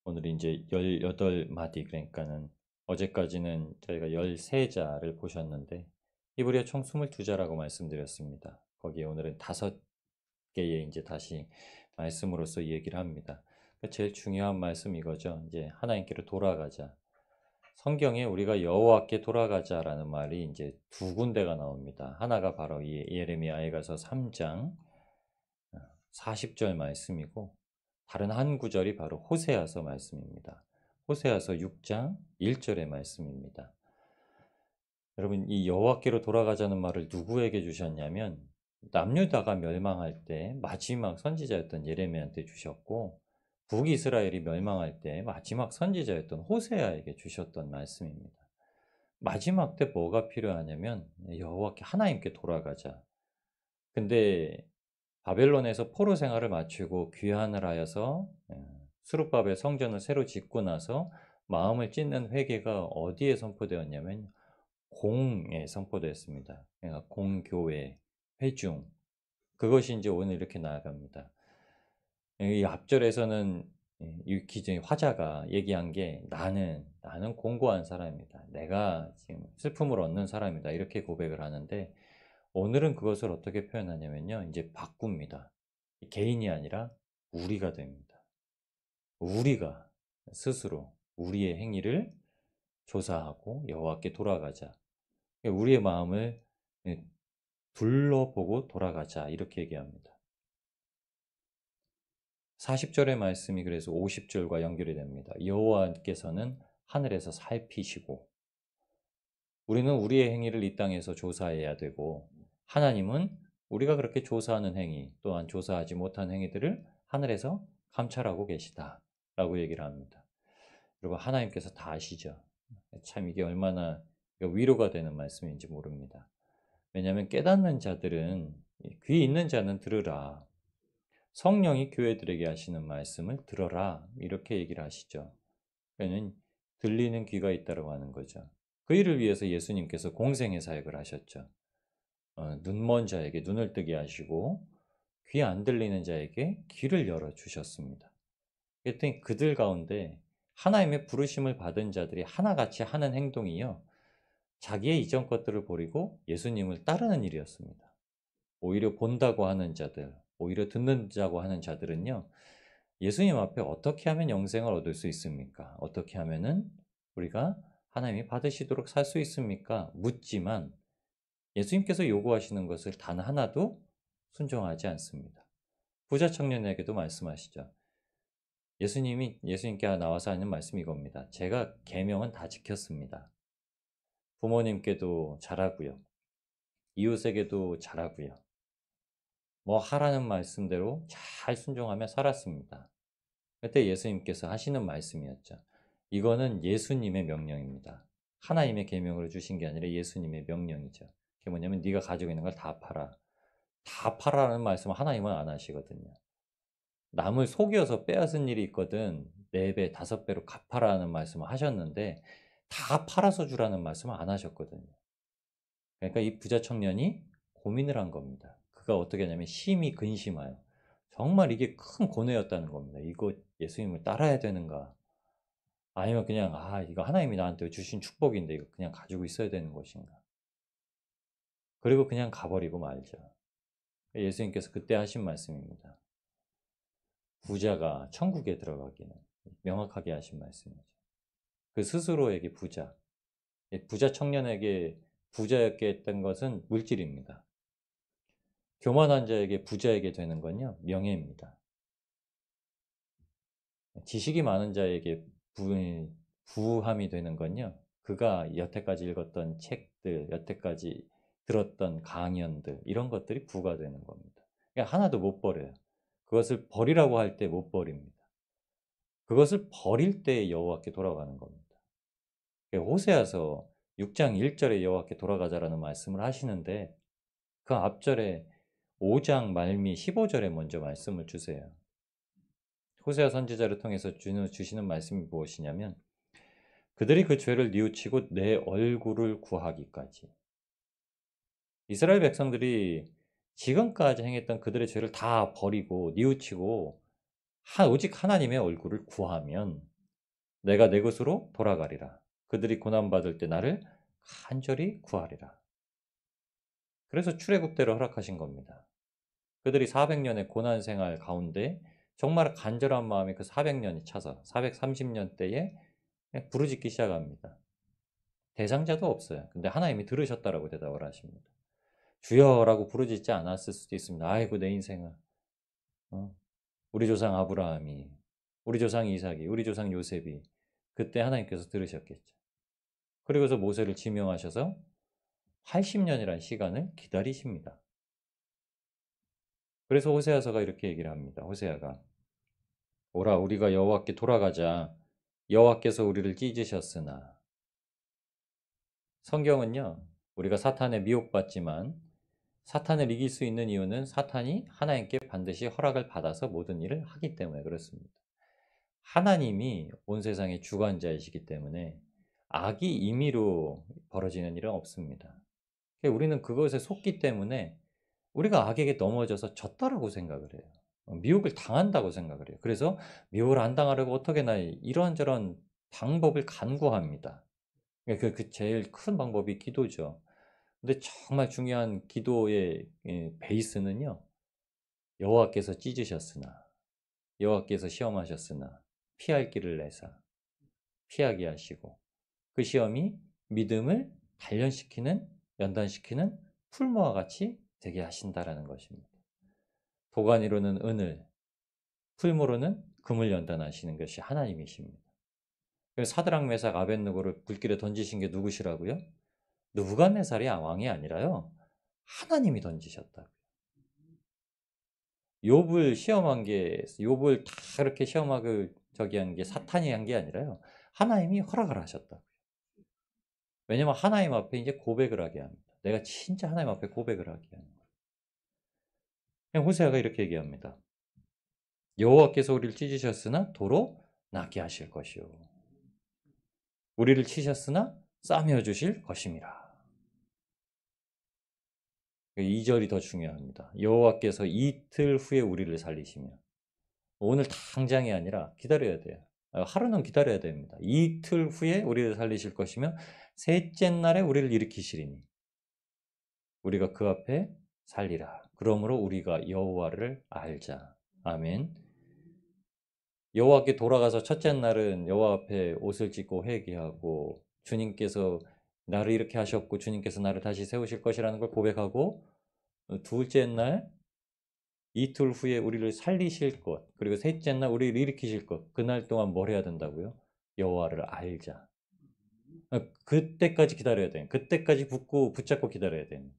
오늘 이제 18마디, 그러니까는 어제까지는 저희가 13자를 보셨는데 히브리어 총 22자라고 말씀드렸습니다. 거기에 오늘은 5개의 이제 다시 말씀으로서 얘기를 합니다. 제일 중요한 말씀 이거죠. 이제 하나님께로 돌아가자. 성경에 우리가 여호와께 돌아가자라는 말이 이제 두 군데가 나옵니다. 하나가 바로 이 예레미야에 가서 3장 40절 말씀이고, 다른 한 구절이 바로 호세아서 말씀입니다. 호세아서 6장 1절의 말씀입니다. 여러분, 이 여호와께로 돌아가자는 말을 누구에게 주셨냐면 남유다가 멸망할 때 마지막 선지자였던 예레미야한테 주셨고, 북이스라엘이 멸망할 때 마지막 선지자였던 호세아에게 주셨던 말씀입니다. 마지막 때 뭐가 필요하냐면 여호와께, 하나님께 돌아가자. 근데 바벨론에서 포로 생활을 마치고 귀환을 하여서 수룹바벨 성전을 새로 짓고 나서 마음을 찢는 회개가 어디에 선포되었냐면 공에 선포되었습니다. 그러니까 공교회, 회중. 그것이 이제 오늘 이렇게 나아갑니다. 이 앞절에서는 이 기존의 화자가 얘기한 게 나는 공고한 사람이다. 내가 지금 슬픔을 얻는 사람이다. 이렇게 고백을 하는데, 오늘은 그것을 어떻게 표현하냐면요. 이제 바꿉니다. 개인이 아니라 우리가 됩니다. 우리가 스스로 우리의 행위를 조사하고 여호와께 돌아가자. 우리의 마음을 둘러보고 돌아가자. 이렇게 얘기합니다. 40절의 말씀이 그래서 50절과 연결이 됩니다. 여호와께서는 하늘에서 살피시고, 우리는 우리의 행위를 이 땅에서 조사해야 되고, 하나님은 우리가 그렇게 조사하는 행위, 또한 조사하지 못한 행위들을 하늘에서 감찰하고 계시다 라고 얘기를 합니다. 그리고 하나님께서 다 아시죠. 참 이게 얼마나 위로가 되는 말씀인지 모릅니다. 왜냐하면 깨닫는 자들은, 귀 있는 자는 들으라, 성령이 교회들에게 하시는 말씀을 들어라, 이렇게 얘기를 하시죠. 그러니까 들리는 귀가 있다고 하는 거죠. 그 일을 위해서 예수님께서 공생의 사역을 하셨죠. 눈먼 자에게 눈을 뜨게 하시고 귀 안 들리는 자에게 귀를 열어주셨습니다. 그랬더니 그들 가운데 하나님의 부르심을 받은 자들이 하나같이 하는 행동이요, 자기의 이전 것들을 버리고 예수님을 따르는 일이었습니다. 오히려 본다고 하는 자들, 오히려 듣는다고 하는 자들은요, 예수님 앞에 어떻게 하면 영생을 얻을 수 있습니까? 어떻게 하면은 우리가 하나님이 받으시도록 살 수 있습니까? 묻지만 예수님께서 요구하시는 것을 단 하나도 순종하지 않습니다. 부자 청년에게도 말씀하시죠. 예수님께 나와서 하는 말씀이 이겁니다. 제가 계명은 다 지켰습니다. 부모님께도 잘하고요, 이웃에게도 잘하고요, 뭐 하라는 말씀대로 잘 순종하며 살았습니다. 그때 예수님께서 하시는 말씀이었죠. 이거는 예수님의 명령입니다. 하나님의 계명으로 주신 게 아니라 예수님의 명령이죠. 그게 뭐냐면 네가 가지고 있는 걸 다 팔아. 다 팔아라는 말씀을 하나님은 안 하시거든요. 남을 속여서 빼앗은 일이 있거든 4배, 5배로 갚아라는 말씀을 하셨는데 다 팔아서 주라는 말씀을 안 하셨거든요. 그러니까 이 부자 청년이 고민을 한 겁니다. 그가 어떻게 하냐면 심히 근심하여, 정말 이게 큰 고뇌였다는 겁니다. 이거 예수님을 따라야 되는가? 아니면 그냥 이거 하나님이 나한테 주신 축복인데 이거 그냥 가지고 있어야 되는 것인가? 그리고 그냥 가버리고 말죠. 예수님께서 그때 하신 말씀입니다. 부자가 천국에 들어가기는, 명확하게 하신 말씀이죠. 그 스스로에게 부자 청년에게 부자였게 했던 것은 물질입니다. 교만한 자에게, 부자에게 되는 건요, 명예입니다. 지식이 많은 자에게 부함이 되는 건요, 그가 여태까지 읽었던 책들, 여태까지 들었던 강연들, 이런 것들이 부가 되는 겁니다. 그러니까 하나도 못 버려요. 그것을 버리라고 할 때 못 버립니다. 그것을 버릴 때 여호와께 돌아가는 겁니다. 호세아서 6장 1절에 여호와께 돌아가자라는 말씀을 하시는데, 그 앞절에 5장 말미 15절에 먼저 말씀을 주세요. 호세아 선지자를 통해서 주시는 말씀이 무엇이냐면, 그들이 그 죄를 뉘우치고 내 얼굴을 구하기까지. 이스라엘 백성들이 지금까지 행했던 그들의 죄를 다 버리고 뉘우치고 오직 하나님의 얼굴을 구하면 내가 내 곳으로 돌아가리라. 그들이 고난받을 때 나를 간절히 구하리라. 그래서 출애굽대로 허락하신 겁니다. 그들이 400년의 고난 생활 가운데 정말 간절한 마음이 그 400년이 차서 430년 때에 부르짖기 시작합니다. 대상자도 없어요. 근데 하나님이 들으셨다라고 대답을 하십니다. 주여라고 부르짖지 않았을 수도 있습니다. 아이고 내 인생아. 우리 조상 아브라함이, 우리 조상 이삭이, 우리 조상 요셉이 그때 하나님께서 들으셨겠죠. 그리고서 모세를 지명하셔서 80년이라는 시간을 기다리십니다. 그래서 호세아서가 이렇게 얘기를 합니다. 호세아가 오라 우리가 여호와께 돌아가자. 여호와께서 우리를 찢으셨으나. 성경은요. 우리가 사탄에 미혹받지만 사탄을 이길 수 있는 이유는 사탄이 하나님께 반드시 허락을 받아서 모든 일을 하기 때문에 그렇습니다. 하나님이 온 세상의 주관자이시기 때문에 악이 임의로 벌어지는 일은 없습니다. 우리는 그것에 속기 때문에 우리가 악에게 넘어져서 졌다라고 생각을 해요. 미혹을 당한다고 생각을 해요. 그래서 미혹을 안 당하려고 어떻게나 이런저런 방법을 간구합니다. 그 제일 큰 방법이 기도죠. 근데 정말 중요한 기도의 베이스는요. 여호와께서 찢으셨으나 여호와께서 시험하셨으나 피할 길을 내사 피하게 하시고 그 시험이 믿음을 단련시키는 연단시키는 풀무와 같이 되게 하신다라는 것입니다. 도가니로는 은을, 풀무로는 금을 연단하시는 것이 하나님이십니다. 사드락 메삭 아벳느고를 불길에 던지신 게 누구시라고요? 느부갓네살이 왕이 아니라요. 하나님이 던지셨다고요. 욥을 시험한 게 욥을 다 그렇게 시험하고 저기 한 게 사탄이 한 게 아니라요. 하나님이 허락을 하셨다고요. 왜냐면 하나님 앞에 이제 고백을 하게 합니다. 내가 진짜 하나님 앞에 고백을 하게 하는 거예요. 호세아가 이렇게 얘기합니다. 여호와께서 우리를 찢으셨으나 도로 낫게 하실 것이요. 우리를 치셨으나 싸매어 주실 것임이라. 2절이 더 중요합니다. 여호와께서 이틀 후에 우리를 살리시며 오늘 당장이 아니라 기다려야 돼요. 하루는 기다려야 됩니다. 이틀 후에 우리를 살리실 것이며 셋째 날에 우리를 일으키시리니 우리가 그 앞에 살리라. 그러므로 우리가 여호와를 알자. 아멘. 여호와께 돌아가서 첫째 날은 여호와 앞에 옷을 찢고 회개하고 주님께서 나를 이렇게 하셨고 주님께서 나를 다시 세우실 것이라는 걸 고백하고 둘째 날 이틀 후에 우리를 살리실 것 그리고 셋째 날 우리를 일으키실 것 그날 동안 뭘 해야 된다고요? 여호와를 알자. 그때까지 기다려야 돼요. 그때까지 붙잡고 기다려야 됩니다.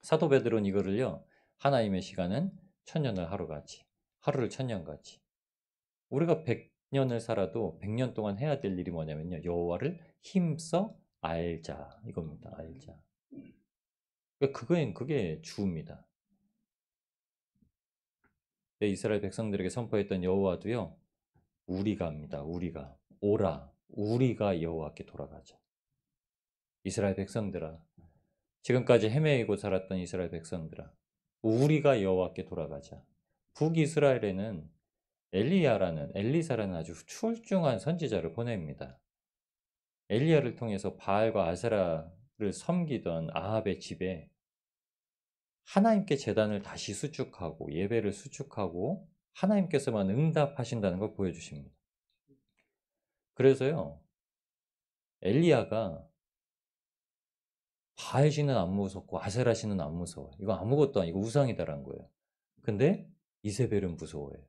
사도 베드로는 이거를요. 하나님의 시간은 천년을 하루같이 하루를 천년같이 우리가 100년을 살아도 100년 동안 해야 될 일이 뭐냐면요. 여호와를 힘써 알자 이겁니다. 알자. 그게 주입니다. 이스라엘 백성들에게 선포했던 여호와도요. 우리가 합니다. 우리가 오라 우리가 여호와께 돌아가자. 이스라엘 백성들아 지금까지 헤매이고 살았던 이스라엘 백성들아 우리가 여호와께 돌아가자. 북이스라엘에는 엘리사라는 아주 출중한 선지자를 보냅니다. 엘리야를 통해서 바알과 아세라를 섬기던 아합의 집에 하나님께 제단을 다시 수축하고 예배를 수축하고 하나님께서만 응답하신다는 걸 보여주십니다. 그래서요. 엘리야가 바알 신은 안 무섭고 아세라 신은 안 무서워요. 이거 아무것도 아니고 우상이다라는 거예요. 근데 이세벨은 무서워해요.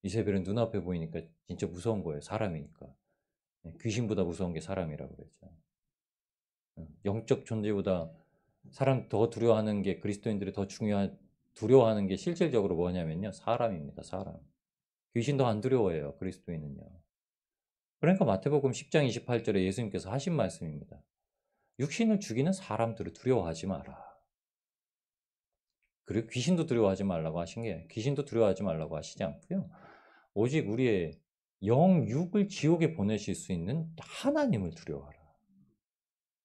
이세벨은 눈앞에 보이니까 진짜 무서운 거예요. 사람이니까. 귀신보다 무서운 게 사람이라고 그랬죠. 영적 존재보다 사람 더 두려워하는 게 그리스도인들이 더 두려워하는 게 실질적으로 뭐냐면요. 사람입니다. 사람. 귀신도 안 두려워해요. 그리스도인은요. 그러니까 마태복음 10장 28절에 예수님께서 하신 말씀입니다. 육신을 죽이는 사람들을 두려워하지 마라. 그리고 귀신도 두려워하지 말라고 하신 게 귀신도 두려워하지 말라고 하시지 않고요. 오직 우리의 영육을 지옥에 보내실 수 있는 하나님을 두려워하라.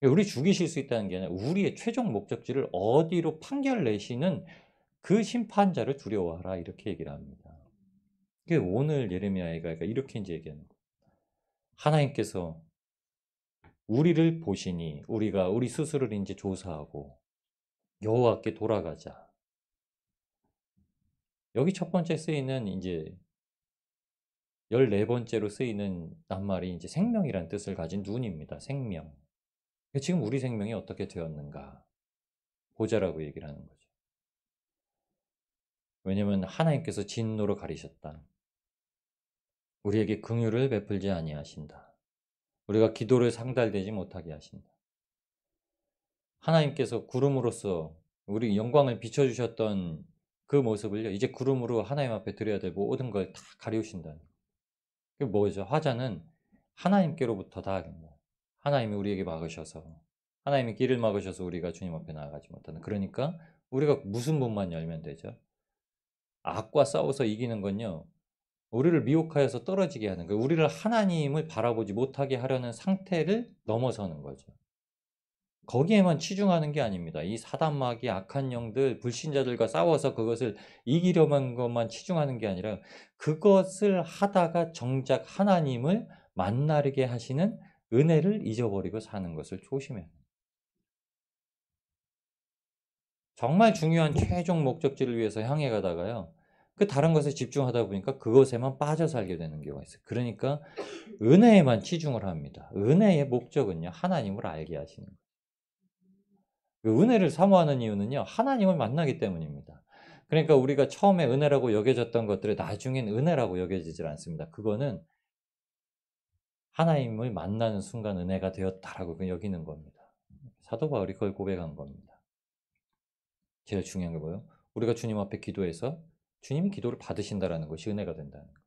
우리 죽이실 수 있다는 게 아니라 우리의 최종 목적지를 어디로 판결 내시는 그 심판자를 두려워하라 이렇게 얘기를 합니다. 오늘 예레미야가 이렇게 이제 얘기하는 거예요. 하나님께서 우리를 보시니 우리가 우리 스스로를 이제 조사하고 여호와께 돌아가자. 여기 첫 번째 쓰이는 이제 14번째로 쓰이는 낱말이 이제 생명이라는 뜻을 가진 눈입니다. 생명. 지금 우리 생명이 어떻게 되었는가 보자라고 얘기를 하는 거죠. 왜냐하면 하나님께서 진노로 가리셨다. 우리에게 긍휼을 베풀지 아니하신다. 우리가 기도를 상달되지 못하게 하신다. 하나님께서 구름으로써 우리 영광을 비춰주셨던 그 모습을요, 이제 구름으로 하나님 앞에 드려야 될 모든 걸 다 가리우신다. 그게 뭐죠? 화자는 하나님께로부터 다 하나님이 우리에게 막으셔서, 하나님이 길을 막으셔서 우리가 주님 앞에 나아가지 못하는. 그러니까 우리가 무슨 문만 열면 되죠? 악과 싸워서 이기는 건요, 우리를 미혹하여서 떨어지게 하는 거예요. 우리를 하나님을 바라보지 못하게 하려는 상태를 넘어서는 거죠. 거기에만 치중하는 게 아닙니다. 이 사단마귀 악한 영들 불신자들과 싸워서 그것을 이기려는 것만 치중하는 게 아니라 그것을 하다가 정작 하나님을 만나게 하시는 은혜를 잊어버리고 사는 것을 조심해야 합니다. 정말 중요한 최종 목적지를 위해서 향해 가다가요, 그 다른 것에 집중하다 보니까 그것에만 빠져 살게 되는 경우가 있어요. 그러니까 은혜에만 치중을 합니다. 은혜의 목적은요, 하나님을 알게 하시는 거예요. 그 은혜를 사모하는 이유는요, 하나님을 만나기 때문입니다. 그러니까 우리가 처음에 은혜라고 여겨졌던 것들이 나중엔 은혜라고 여겨지질 않습니다. 그거는 하나님을 만나는 순간 은혜가 되었다라고 여기는 겁니다. 사도 바울이 그걸 고백한 겁니다. 제일 중요한 게 뭐예요? 우리가 주님 앞에 기도해서 주님이 기도를 받으신다라는 것이 은혜가 된다는 거예요.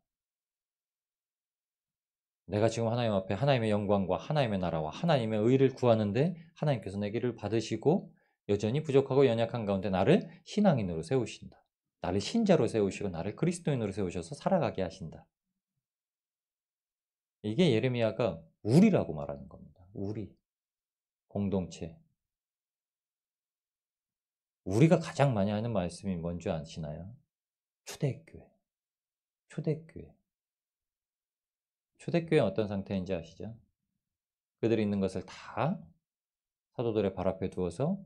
내가 지금 하나님 앞에 하나님의 영광과 하나님의 나라와 하나님의 의를 구하는데 하나님께서 내 길을 받으시고 여전히 부족하고 연약한 가운데 나를 신앙인으로 세우신다. 나를 신자로 세우시고 나를 그리스도인으로 세우셔서 살아가게 하신다. 이게 예레미야가 우리라고 말하는 겁니다. 우리, 공동체. 우리가 가장 많이 하는 말씀이 뭔지 아시나요? 초대교회. 초대교회. 초대교회는 어떤 상태인지 아시죠? 그들이 있는 것을 다 사도들의 발 앞에 두어서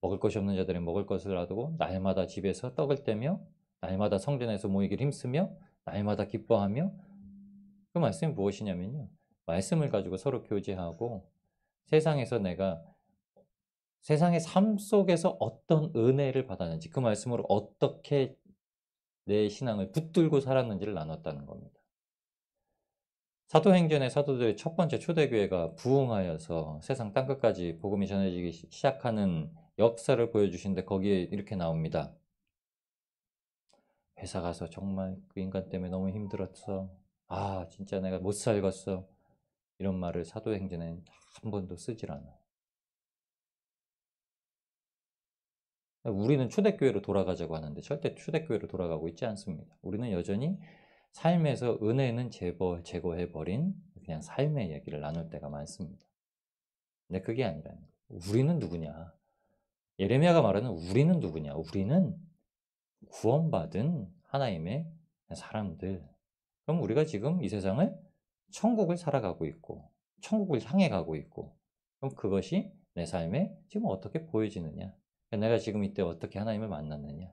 먹을 것이 없는 자들이 먹을 것을 놔두고 날마다 집에서 떡을 떼며 날마다 성전에서 모이기를 힘쓰며 날마다 기뻐하며, 그 말씀이 무엇이냐면요, 말씀을 가지고 서로 교제하고 세상에서 내가 세상의 삶 속에서 어떤 은혜를 받았는지 그 말씀으로 어떻게 내 신앙을 붙들고 살았는지를 나눴다는 겁니다. 사도행전의 사도들의 첫 번째 초대교회가 부흥하여서 세상 땅끝까지 복음이 전해지기 시작하는 역사를 보여주시는데 거기에 이렇게 나옵니다. 회사 가서 정말 그 인간 때문에 너무 힘들었어. 아, 진짜 내가 못 살겠어. 이런 말을 사도행전에 한 번도 쓰질 않아요. 우리는 초대교회로 돌아가자고 하는데 절대 초대교회로 돌아가고 있지 않습니다. 우리는 여전히 삶에서 은혜는 제거해버린 그냥 삶의 얘기를 나눌 때가 많습니다. 근데 그게 아니라는 거예요. 우리는 누구냐? 예레미야가 말하는 우리는 누구냐? 우리는 구원받은 하나님의 사람들. 그럼 우리가 지금 이 세상을 천국을 살아가고 있고 천국을 향해 가고 있고, 그럼 그것이 내 삶에 지금 어떻게 보여지느냐? 내가 지금 이때 어떻게 하나님을 만났느냐?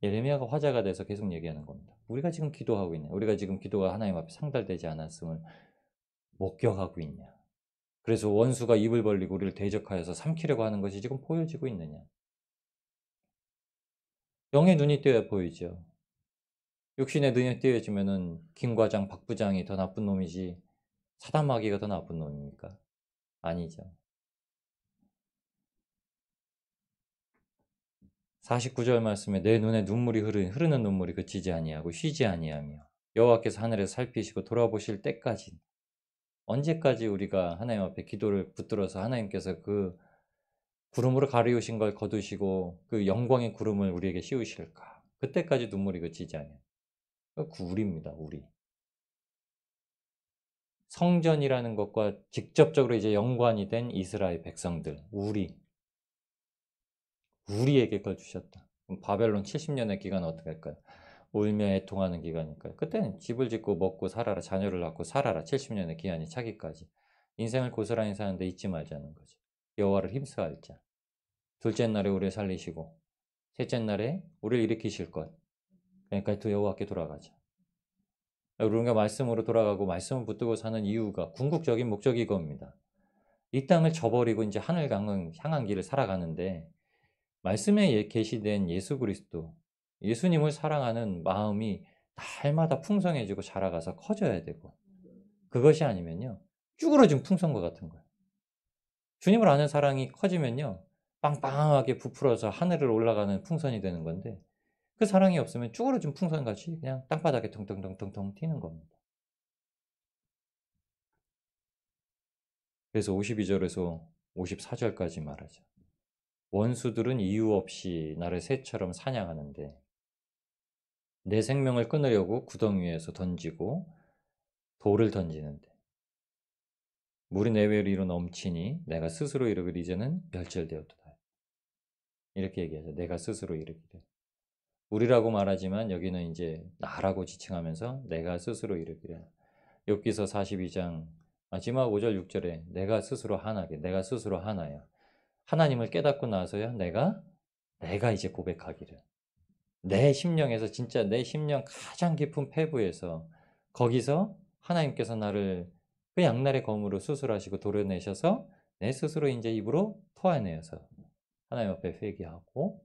예레미야가 화자가 돼서 계속 얘기하는 겁니다. 우리가 지금 기도하고 있냐? 우리가 지금 기도가 하나님 앞에 상달되지 않았음을 목격하고 있냐? 그래서 원수가 입을 벌리고 우리를 대적하여서 삼키려고 하는 것이 지금 보여지고 있느냐? 영의 눈이 떼야 보이죠. 육신의 눈이 떼어지면은 김 과장, 박 부장이 더 나쁜 놈이지 사단마귀가 더 나쁜 놈입니까? 아니죠. 49절 말씀에 내 눈에 눈물이 흐르는 눈물이 그치지 아니하고 쉬지 아니하며 여호와께서 하늘에서 살피시고 돌아보실 때까지, 언제까지 우리가 하나님 앞에 기도를 붙들어서 하나님께서 그 구름으로 가리우신 걸 거두시고 그 영광의 구름을 우리에게 씌우실까? 그때까지 눈물이 그치지 아니하며. 그 우리입니다. 우리. 성전이라는 것과 직접적으로 이제 연관이 된 이스라엘 백성들, 우리에게 그걸 주셨다. 그럼 바벨론 70년의 기간은 어떻게 할까요? 울며 애통하는 기간이니까요. 그때는 집을 짓고 먹고 살아라, 자녀를 낳고 살아라. 70년의 기한이 차기까지. 인생을 고스란히 사는데 잊지 말자는 거죠. 여호와를 힘써할 자. 둘째 날에 우리를 살리시고 셋째 날에 우리를 일으키실 것. 그러니까 또 여호와께 돌아가자. 우리가 말씀으로 돌아가고 말씀을 붙들고 사는 이유가 궁극적인 목적이 이겁니다. 이 땅을 저버리고 이제 하늘 향한 길을 살아가는데 말씀에 계시된 예수 그리스도, 예수님을 사랑하는 마음이 날마다 풍성해지고 자라가서 커져야 되고 그것이 아니면요 쭈그러진 풍선과 같은 거예요. 주님을 아는 사랑이 커지면요 빵빵하게 부풀어서 하늘을 올라가는 풍선이 되는 건데 그 사랑이 없으면 쭈그러진 풍선같이 그냥 땅바닥에 텅텅텅텅텅 튀는 겁니다. 그래서 52절에서 54절까지 말하죠. 원수들은 이유 없이 나를 새처럼 사냥하는데 내 생명을 끊으려고 구덩이 위에서 던지고 돌을 던지는데 물이 내 위로 넘치니 내가 스스로 이르기를 이제는 멸절되었도다. 이렇게 얘기하죠. 내가 스스로 이르기를. 우리라고 말하지만 여기는 이제 나라고 지칭하면서 내가 스스로 이르기를. 욥기서 42장 마지막 5절 6절에 내가 스스로 하나게, 내가 스스로 하나야. 하나님을 깨닫고 나서야 내가 이제 고백하기를. 내 심령에서 진짜 내 심령 가장 깊은 패부에서 거기서 하나님께서 나를 그 양날의 검으로 수술하시고 도려내셔서 내 스스로 이제 입으로 토해내어서 하나님 앞에 회개하고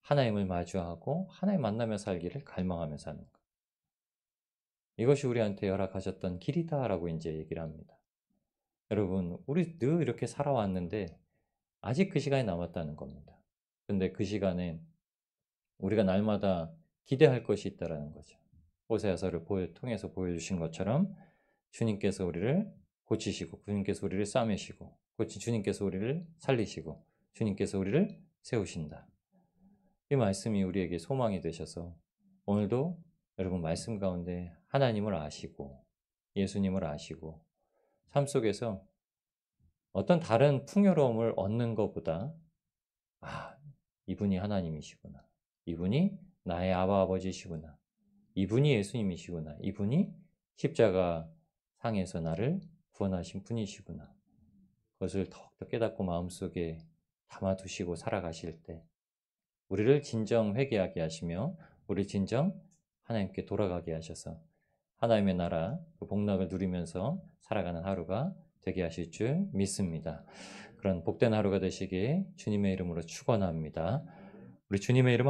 하나님을 마주하고 하나님 만나며 살기를 갈망하며 사는 것. 이것이 우리한테 허락하셨던 길이다라고 이제 얘기를 합니다. 여러분, 우리 늘 이렇게 살아왔는데 아직 그 시간이 남았다는 겁니다. 근데 그 시간에 우리가 날마다 기대할 것이 있다라는 거죠. 호세아서를 통해서 보여주신 것처럼 주님께서 우리를 고치시고 주님께서 우리를 싸매시고 주님께서 우리를 살리시고 주님께서 우리를 세우신다. 이 말씀이 우리에게 소망이 되셔서 오늘도 여러분 말씀 가운데 하나님을 아시고 예수님을 아시고 삶 속에서 어떤 다른 풍요로움을 얻는 것보다 이분이 하나님이시구나. 이분이 나의 아바 아버지시구나. 이분이 예수님이시구나. 이분이 십자가 상에서 나를 구원하신 분이시구나. 그것을 더욱더 깨닫고 마음속에 담아두시고 살아가실 때 우리를 진정 회개하게 하시며 우리 진정 하나님께 돌아가게 하셔서 하나님의 나라 그 복락을 누리면서 살아가는 하루가 되게 하실 줄 믿습니다. 그런 복된 하루가 되시길 주님의 이름으로 축원합니다. 우리 주님의 이름